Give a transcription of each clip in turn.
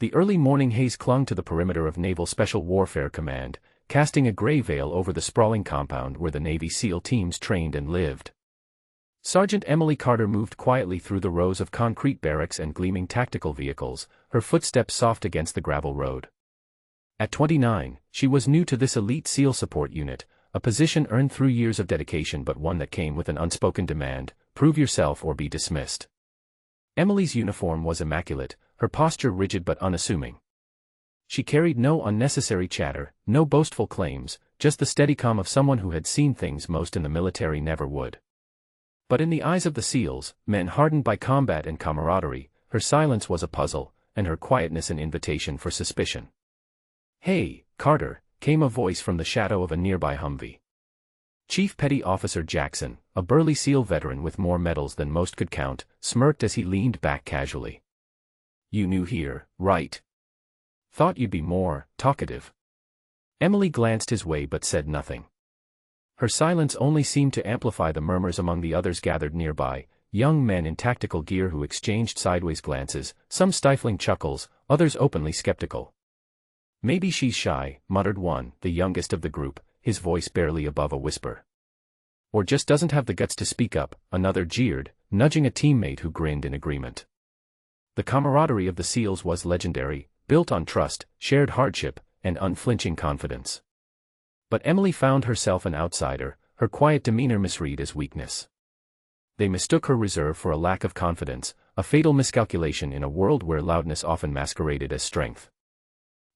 The early morning haze clung to the perimeter of Naval Special Warfare Command, casting a gray veil over the sprawling compound where the Navy SEAL teams trained and lived. Sergeant Emily Carter moved quietly through the rows of concrete barracks and gleaming tactical vehicles, her footsteps soft against the gravel road. At 29, she was new to this elite SEAL support unit, a position earned through years of dedication but one that came with an unspoken demand: prove yourself or be dismissed. Emily's uniform was immaculate, her posture rigid but unassuming. She carried no unnecessary chatter, no boastful claims, just the steady calm of someone who had seen things most in the military never would. But in the eyes of the SEALs, men hardened by combat and camaraderie, her silence was a puzzle, and her quietness an invitation for suspicion. "Hey, Carter," came a voice from the shadow of a nearby Humvee. Chief Petty Officer Jackson, a burly SEAL veteran with more medals than most could count, smirked as he leaned back casually. "You new here, right? Thought you'd be more talkative." Emily glanced his way but said nothing. Her silence only seemed to amplify the murmurs among the others gathered nearby, young men in tactical gear who exchanged sideways glances, some stifling chuckles, others openly skeptical. "Maybe she's shy," muttered one, the youngest of the group, his voice barely above a whisper. "Or just doesn't have the guts to speak up," another jeered, nudging a teammate who grinned in agreement. The camaraderie of the SEALs was legendary, built on trust, shared hardship, and unflinching confidence. But Emily found herself an outsider, her quiet demeanor misread as weakness. They mistook her reserve for a lack of confidence, a fatal miscalculation in a world where loudness often masqueraded as strength.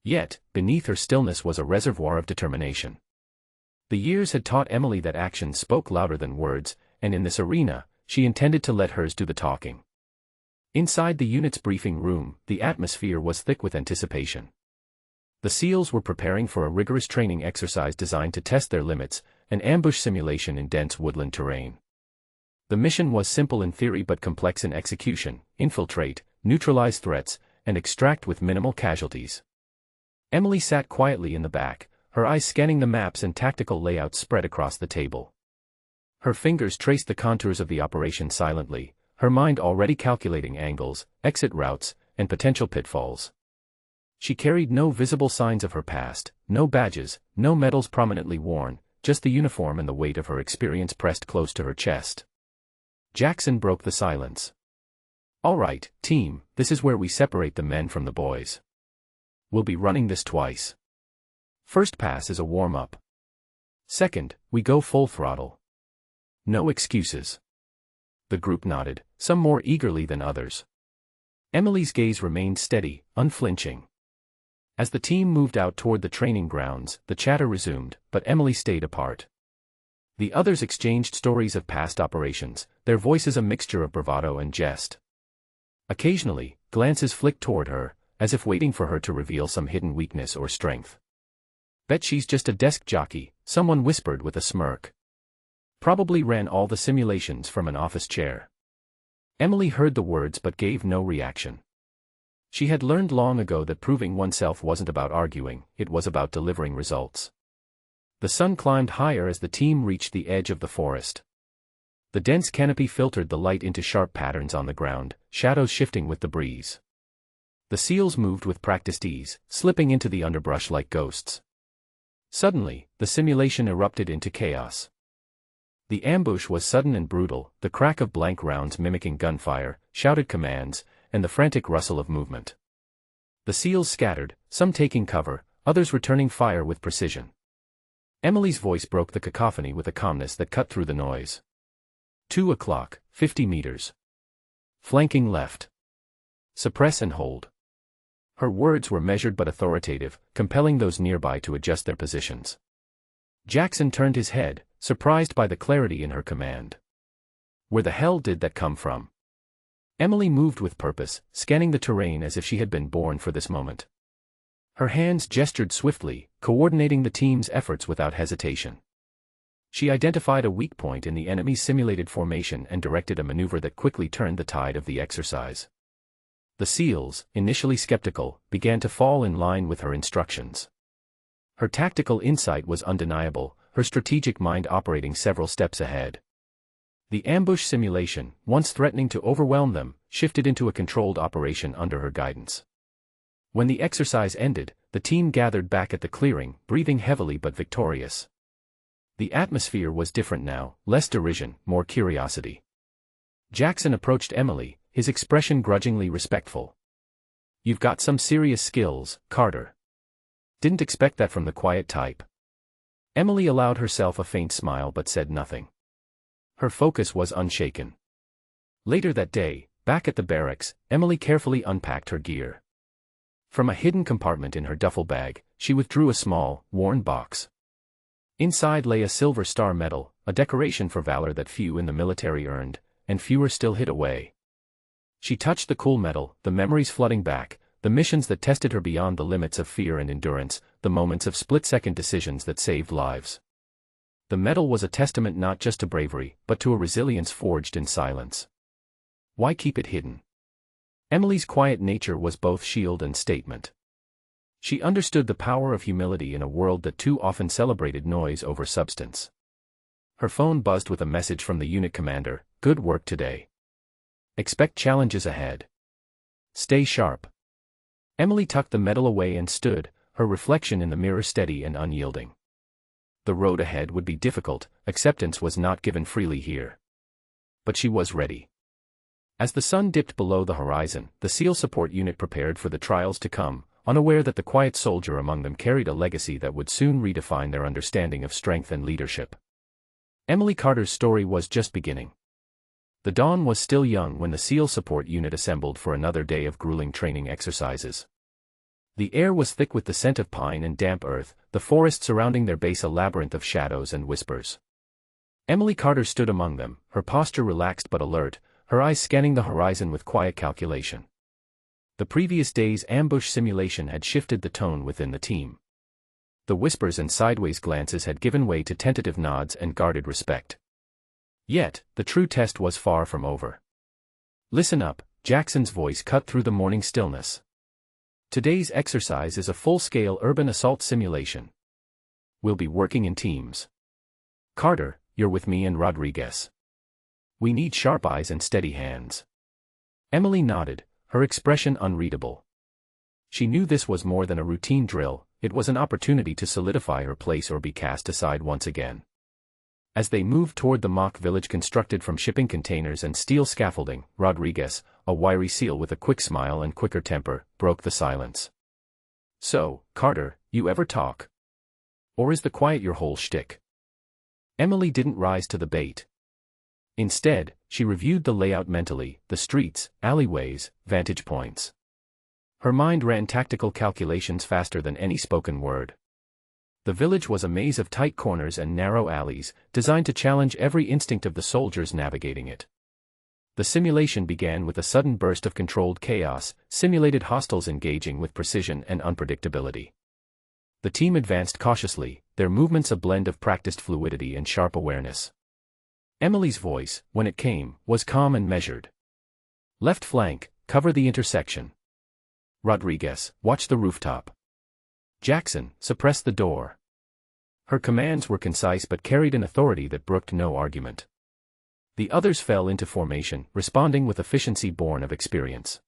Yet, beneath her stillness was a reservoir of determination. The years had taught Emily that actions spoke louder than words, and in this arena, she intended to let hers do the talking. Inside the unit's briefing room, the atmosphere was thick with anticipation. The SEALs were preparing for a rigorous training exercise designed to test their limits, an ambush simulation in dense woodland terrain. The mission was simple in theory but complex in execution: infiltrate, neutralize threats, and extract with minimal casualties. Emily sat quietly in the back, her eyes scanning the maps and tactical layouts spread across the table. Her fingers traced the contours of the operation silently, her mind already calculating angles, exit routes, and potential pitfalls. She carried no visible signs of her past, no badges, no medals prominently worn, just the uniform and the weight of her experience pressed close to her chest. Jackson broke the silence. "All right, team, this is where we separate the men from the boys. We'll be running this twice. First pass is a warm-up. Second, we go full throttle. No excuses." The group nodded, some more eagerly than others. Emily's gaze remained steady, unflinching. As the team moved out toward the training grounds, the chatter resumed, but Emily stayed apart. The others exchanged stories of past operations, their voices a mixture of bravado and jest. Occasionally, glances flicked toward her, as if waiting for her to reveal some hidden weakness or strength. "Bet she's just a desk jockey," someone whispered with a smirk. "Probably ran all the simulations from an office chair." Emily heard the words but gave no reaction. She had learned long ago that proving oneself wasn't about arguing, it was about delivering results. The sun climbed higher as the team reached the edge of the forest. The dense canopy filtered the light into sharp patterns on the ground, shadows shifting with the breeze. The SEALs moved with practiced ease, slipping into the underbrush like ghosts. Suddenly, the simulation erupted into chaos. The ambush was sudden and brutal, the crack of blank rounds mimicking gunfire, shouted commands, and the frantic rustle of movement. The SEALs scattered, some taking cover, others returning fire with precision. Emily's voice broke the cacophony with a calmness that cut through the noise. 2 o'clock, 50 meters. Flanking left. Suppress and hold. Her words were measured but authoritative, compelling those nearby to adjust their positions. Jackson turned his head, surprised by the clarity in her command. Where the hell did that come from? Emily moved with purpose, scanning the terrain as if she had been born for this moment. Her hands gestured swiftly, coordinating the team's efforts without hesitation. She identified a weak point in the enemy's simulated formation and directed a maneuver that quickly turned the tide of the exercise. The SEALs, initially skeptical, began to fall in line with her instructions. Her tactical insight was undeniable, her strategic mind operating several steps ahead. The ambush simulation, once threatening to overwhelm them, shifted into a controlled operation under her guidance. When the exercise ended, the team gathered back at the clearing, breathing heavily but victorious. The atmosphere was different now, less derision, more curiosity. Jackson approached Emily, his expression grudgingly respectful. "You've got some serious skills, Carter. Didn't expect that from the quiet type." Emily allowed herself a faint smile but said nothing. Her focus was unshaken. Later that day, back at the barracks, Emily carefully unpacked her gear. From a hidden compartment in her duffel bag, she withdrew a small, worn box. Inside lay a silver star medal, a decoration for valor that few in the military earned, and fewer still hid away. She touched the cool metal, the memories flooding back, the missions that tested her beyond the limits of fear and endurance, the moments of split-second decisions that saved lives. The medal was a testament not just to bravery, but to a resilience forged in silence. Why keep it hidden? Emily's quiet nature was both shield and statement. She understood the power of humility in a world that too often celebrated noise over substance. Her phone buzzed with a message from the unit commander: "Good work today. Expect challenges ahead. Stay sharp." Emily tucked the medal away and stood, her reflection in the mirror steady and unyielding. The road ahead would be difficult, acceptance was not given freely here. But she was ready. As the sun dipped below the horizon, the SEAL support unit prepared for the trials to come, unaware that the quiet soldier among them carried a legacy that would soon redefine their understanding of strength and leadership. Emily Carter's story was just beginning. The dawn was still young when the SEAL support unit assembled for another day of grueling training exercises. The air was thick with the scent of pine and damp earth, the forest surrounding their base a labyrinth of shadows and whispers. Emily Carter stood among them, her posture relaxed but alert, her eyes scanning the horizon with quiet calculation. The previous day's ambush simulation had shifted the tone within the team. The whispers and sideways glances had given way to tentative nods and guarded respect. Yet, the true test was far from over. "Listen up," Jackson's voice cut through the morning stillness. "Today's exercise is a full-scale urban assault simulation. We'll be working in teams. Carter, you're with me and Rodriguez. We need sharp eyes and steady hands." Emily nodded, her expression unreadable. She knew this was more than a routine drill, it was an opportunity to solidify her place or be cast aside once again. As they moved toward the mock village constructed from shipping containers and steel scaffolding, Rodriguez, a wiry SEAL with a quick smile and quicker temper, broke the silence. "So, Carter, you ever talk? Or is the quiet your whole shtick?" Emily didn't rise to the bait. Instead, she reviewed the layout mentally, the streets, alleyways, vantage points. Her mind ran tactical calculations faster than any spoken word. The village was a maze of tight corners and narrow alleys, designed to challenge every instinct of the soldiers navigating it. The simulation began with a sudden burst of controlled chaos, simulated hostiles engaging with precision and unpredictability. The team advanced cautiously, their movements a blend of practiced fluidity and sharp awareness. Emily's voice, when it came, was calm and measured. "Left flank, cover the intersection. Rodriguez, watch the rooftop. Jackson, suppress the door." Her commands were concise but carried an authority that brooked no argument. The others fell into formation, responding with efficiency born of experience.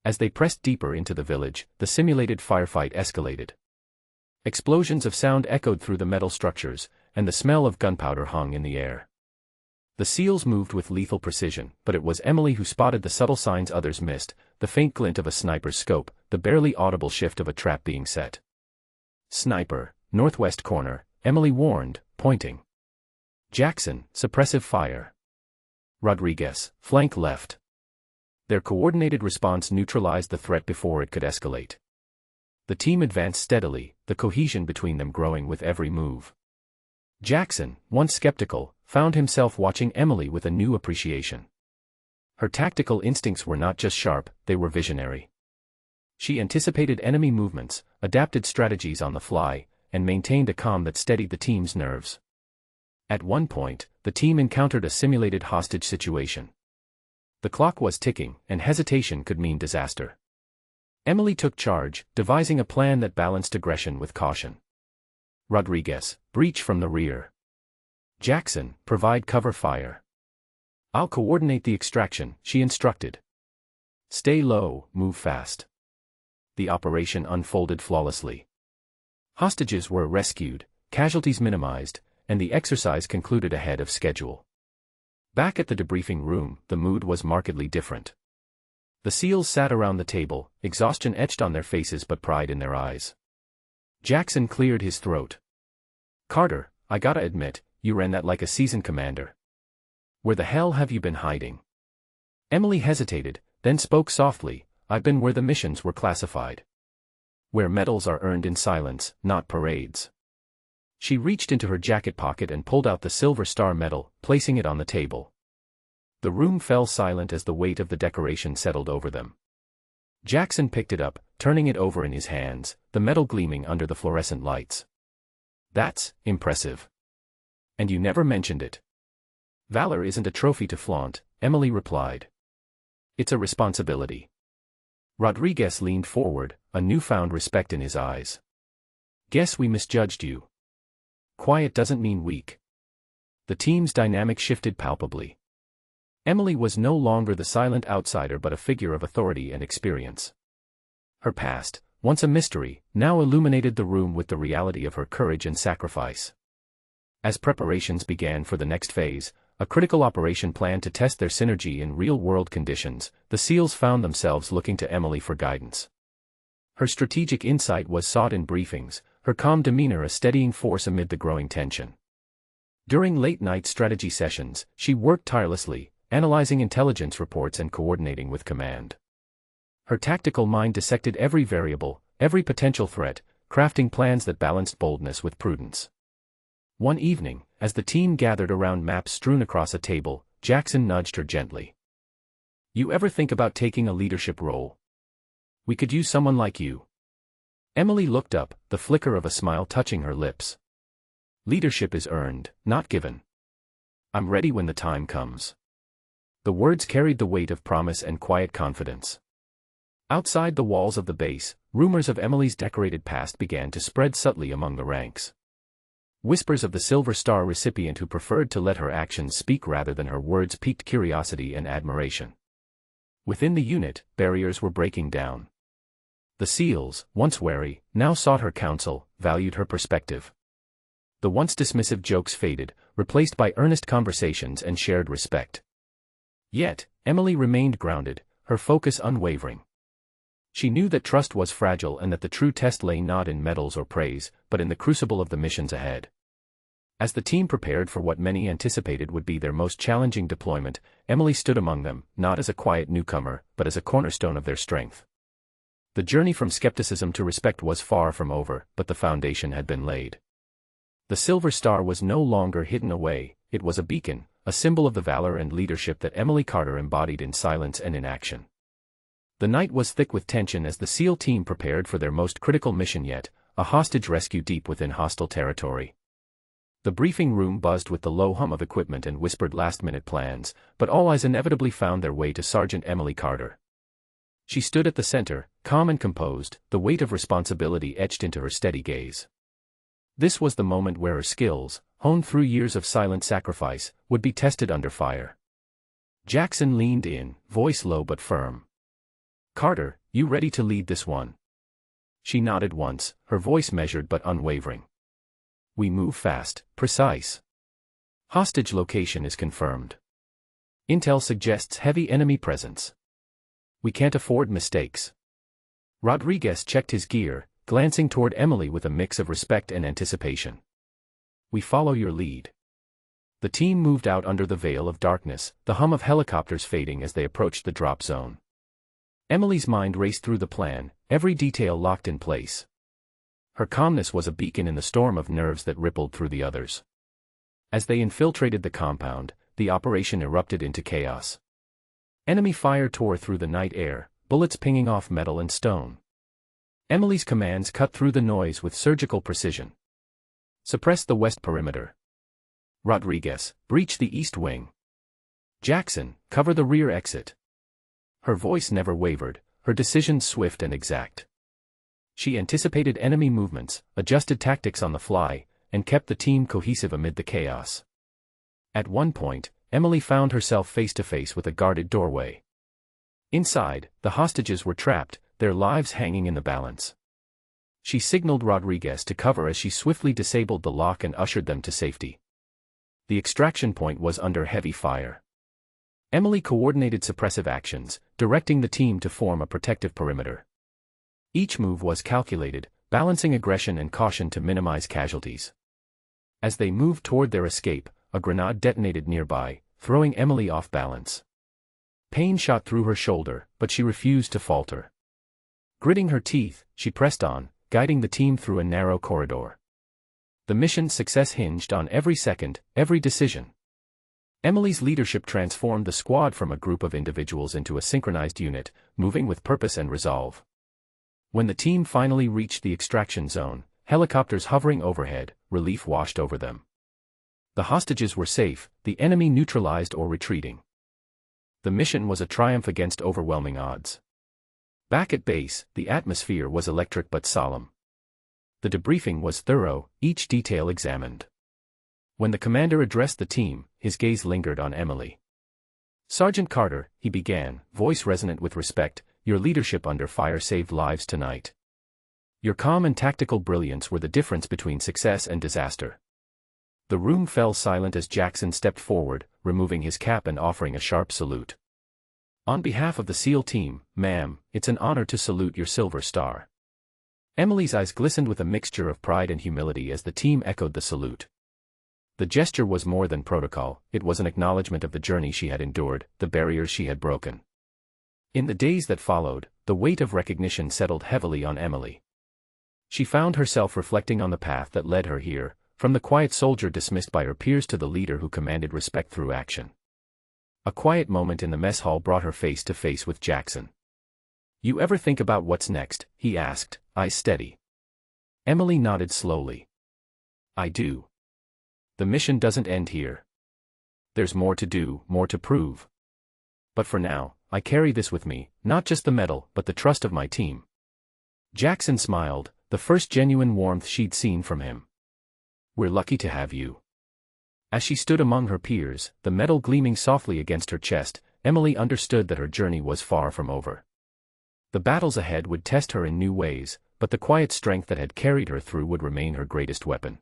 As they pressed deeper into the village, the simulated firefight escalated. Explosions of sound echoed through the metal structures, and the smell of gunpowder hung in the air. The SEALs moved with lethal precision, but it was Emily who spotted the subtle signs others missed, the faint glint of a sniper's scope, the barely audible shift of a trap being set. "Sniper, northwest corner," Emily warned, pointing. "Jackson, suppressive fire. Rodriguez, flank left." Their coordinated response neutralized the threat before it could escalate. The team advanced steadily, the cohesion between them growing with every move. Jackson, once skeptical, found himself watching Emily with a new appreciation. Her tactical instincts were not just sharp, they were visionary. She anticipated enemy movements, adapted strategies on the fly, and maintained a calm that steadied the team's nerves. At one point, the team encountered a simulated hostage situation. The clock was ticking, and hesitation could mean disaster. Emily took charge, devising a plan that balanced aggression with caution. "Rodriguez, breach from the rear. Jackson, provide cover fire. I'll coordinate the extraction," she instructed. "Stay low, move fast. The operation unfolded flawlessly. Hostages were rescued, casualties minimized, and the exercise concluded ahead of schedule. Back at the debriefing room, the mood was markedly different. The SEALs sat around the table, exhaustion etched on their faces but pride in their eyes. Jackson cleared his throat. "Carter, I gotta admit, you ran that like a seasoned commander. Where the hell have you been hiding?" Emily hesitated, then spoke softly. "I've been where the missions were classified. Where medals are earned in silence, not parades." She reached into her jacket pocket and pulled out the Silver Star medal, placing it on the table. The room fell silent as the weight of the decoration settled over them. Jackson picked it up, turning it over in his hands, the medal gleaming under the fluorescent lights. "That's impressive. And you never mentioned it." "Valor isn't a trophy to flaunt," Emily replied. "It's a responsibility." Rodriguez leaned forward, a newfound respect in his eyes. "Guess we misjudged you. Quiet doesn't mean weak." The team's dynamic shifted palpably. Emily was no longer the silent outsider but a figure of authority and experience. Her past, once a mystery, now illuminated the room with the reality of her courage and sacrifice. As preparations began for the next phase, a critical operation plan to test their synergy in real-world conditions, the SEALs found themselves looking to Emily for guidance. Her strategic insight was sought in briefings, her calm demeanor a steadying force amid the growing tension. During late-night strategy sessions, she worked tirelessly, analyzing intelligence reports and coordinating with command. Her tactical mind dissected every variable, every potential threat, crafting plans that balanced boldness with prudence. One evening, as the team gathered around maps strewn across a table, Jackson nudged her gently. "You ever think about taking a leadership role? We could use someone like you." Emily looked up, the flicker of a smile touching her lips. "Leadership is earned, not given. I'm ready when the time comes." The words carried the weight of promise and quiet confidence. Outside the walls of the base, rumors of Emily's decorated past began to spread subtly among the ranks. Whispers of the Silver Star recipient who preferred to let her actions speak rather than her words piqued curiosity and admiration. Within the unit, barriers were breaking down. The SEALs, once wary, now sought her counsel, valued her perspective. The once dismissive jokes faded, replaced by earnest conversations and shared respect. Yet, Emily remained grounded, her focus unwavering. She knew that trust was fragile and that the true test lay not in medals or praise, but in the crucible of the missions ahead. As the team prepared for what many anticipated would be their most challenging deployment, Emily stood among them, not as a quiet newcomer, but as a cornerstone of their strength. The journey from skepticism to respect was far from over, but the foundation had been laid. The Silver Star was no longer hidden away, it was a beacon, a symbol of the valor and leadership that Emily Carter embodied in silence and in action. The night was thick with tension as the SEAL team prepared for their most critical mission yet, a hostage rescue deep within hostile territory. The briefing room buzzed with the low hum of equipment and whispered last-minute plans, but all eyes inevitably found their way to Sergeant Emily Carter. She stood at the center, calm and composed, the weight of responsibility etched into her steady gaze. This was the moment where her skills, honed through years of silent sacrifice, would be tested under fire. Jackson leaned in, voice low but firm. "Carter, you ready to lead this one?" She nodded once, her voice measured but unwavering. "We move fast, precise. Hostage location is confirmed. Intel suggests heavy enemy presence. We can't afford mistakes." Rodriguez checked his gear, glancing toward Emily with a mix of respect and anticipation. "We follow your lead." The team moved out under the veil of darkness, the hum of helicopters fading as they approached the drop zone. Emily's mind raced through the plan, every detail locked in place. Her calmness was a beacon in the storm of nerves that rippled through the others. As they infiltrated the compound, the operation erupted into chaos. Enemy fire tore through the night air, bullets pinging off metal and stone. Emily's commands cut through the noise with surgical precision. "Suppress the west perimeter. Rodriguez, breach the east wing. Jackson, cover the rear exit." Her voice never wavered, her decisions swift and exact. She anticipated enemy movements, adjusted tactics on the fly, and kept the team cohesive amid the chaos. At one point, Emily found herself face to face with a guarded doorway. Inside, the hostages were trapped, their lives hanging in the balance. She signaled Rodriguez to cover as she swiftly disabled the lock and ushered them to safety. The extraction point was under heavy fire. Emily coordinated suppressive actions, directing the team to form a protective perimeter. Each move was calculated, balancing aggression and caution to minimize casualties. As they moved toward their escape, a grenade detonated nearby, throwing Emily off balance. Pain shot through her shoulder, but she refused to falter. Gritting her teeth, she pressed on, guiding the team through a narrow corridor. The mission's success hinged on every second, every decision. Emily's leadership transformed the squad from a group of individuals into a synchronized unit, moving with purpose and resolve. When the team finally reached the extraction zone, helicopters hovering overhead, relief washed over them. The hostages were safe, the enemy neutralized or retreating. The mission was a triumph against overwhelming odds. Back at base, the atmosphere was electric but solemn. The debriefing was thorough, each detail examined. When the commander addressed the team, his gaze lingered on Emily. "Sergeant Carter," he began, voice resonant with respect, "your leadership under fire saved lives tonight. Your calm and tactical brilliance were the difference between success and disaster." The room fell silent as Jackson stepped forward, removing his cap and offering a sharp salute. "On behalf of the SEAL team, ma'am, it's an honor to salute your Silver Star." Emily's eyes glistened with a mixture of pride and humility as the team echoed the salute. The gesture was more than protocol, it was an acknowledgement of the journey she had endured, the barriers she had broken. In the days that followed, the weight of recognition settled heavily on Emily. She found herself reflecting on the path that led her here, from the quiet soldier dismissed by her peers to the leader who commanded respect through action. A quiet moment in the mess hall brought her face to face with Jackson. "You ever think about what's next?" he asked, eyes steady. Emily nodded slowly. "I do. The mission doesn't end here. There's more to do, more to prove. But for now, I carry this with me, not just the medal, but the trust of my team." Jackson smiled, the first genuine warmth she'd seen from him. "We're lucky to have you." As she stood among her peers, the medal gleaming softly against her chest, Emily understood that her journey was far from over. The battles ahead would test her in new ways, but the quiet strength that had carried her through would remain her greatest weapon.